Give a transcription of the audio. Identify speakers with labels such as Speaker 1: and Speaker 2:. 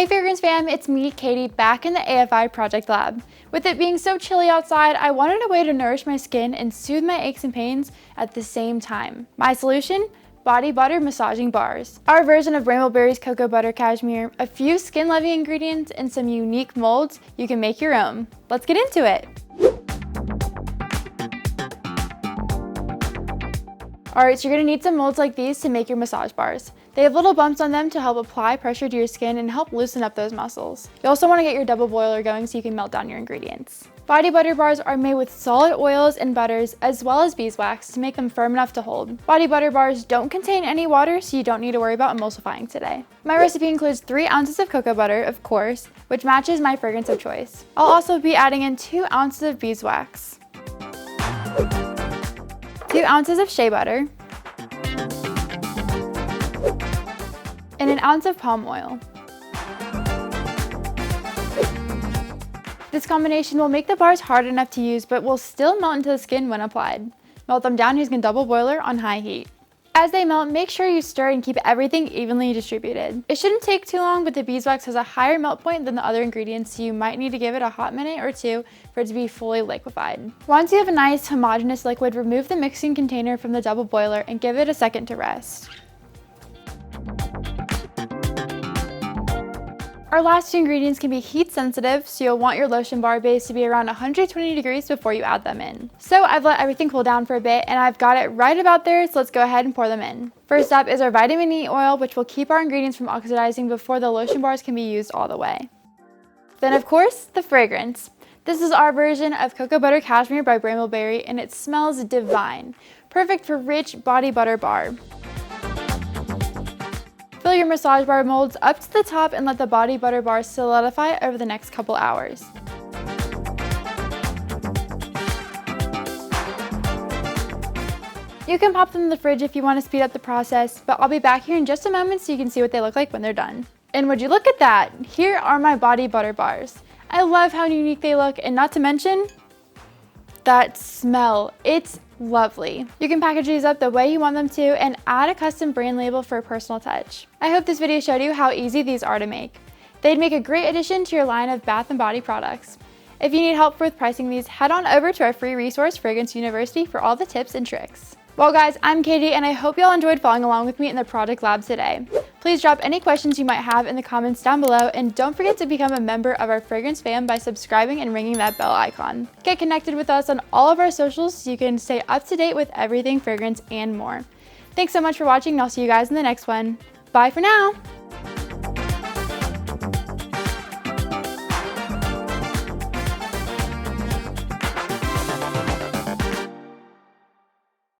Speaker 1: Hey Fragrance fam, it's me, Katie, back in the AFI Project Lab. With it being so chilly outside, I wanted a way to nourish my skin and soothe my aches and pains at the same time. My solution? Body butter massaging bars. Our version of Brambleberry's cocoa butter cashmere, a few skin-loving ingredients, and some unique molds you can make your own. Let's get into it. Alright, so you're going to need some molds like these to make your massage bars. They have little bumps on them to help apply pressure to your skin and help loosen up those muscles. You also want to get your double boiler going so you can melt down your ingredients. Body butter bars are made with solid oils and butters as well as beeswax to make them firm enough to hold. Body butter bars don't contain any water, so you don't need to worry about emulsifying today. My recipe includes 3 ounces of cocoa butter, of course, which matches my fragrance of choice. I'll also be adding in 2 ounces of beeswax, 2 ounces of shea butter, and 1 ounce of palm oil. This combination will make the bars hard enough to use but will still melt into the skin when applied. Melt them down using a double boiler on high heat. As they melt, make sure you stir and keep everything evenly distributed. It shouldn't take too long, but the beeswax has a higher melt point than the other ingredients, so you might need to give it a hot minute or two for it to be fully liquefied. Once you have a nice homogeneous liquid, remove the mixing container from the double boiler and give it a second to rest. Our last 2 ingredients can be heat sensitive, so you'll want your lotion bar base to be around 120 degrees before you add them in. So I've let everything cool down for a bit and I've got it right about there, so let's go ahead and pour them in. First up is our vitamin E oil, which will keep our ingredients from oxidizing before the lotion bars can be used all the way. Then of course, the fragrance. This is our version of Cocoa Butter Cashmere by Brambleberry and it smells divine. Perfect for rich body butter bar. Fill your massage bar molds up to the top and let the body butter bars solidify over the next couple hours. You can pop them in the fridge if you want to speed up the process, but I'll be back here in just a moment so you can see what they look like when they're done. And would you look at that? Here are my body butter bars. I love how unique they look, and not to mention that smell. It's lovely. You can package these up the way you want them to and add a custom brand label for a personal touch. I hope this video showed you how easy these are to make. They'd make a great addition to your line of bath and body products. If you need help with pricing these, head on over to our free resource, Fragrance University, for all the tips and tricks. Well guys, I'm Katie and I hope y'all enjoyed following along with me in the project lab today. Please drop any questions you might have in the comments down below and don't forget to become a member of our Fragrance fam by subscribing and ringing that bell icon. Get connected with us on all of our socials so you can stay up to date with everything fragrance and more. Thanks so much for watching and I'll see you guys in the next one. Bye for now!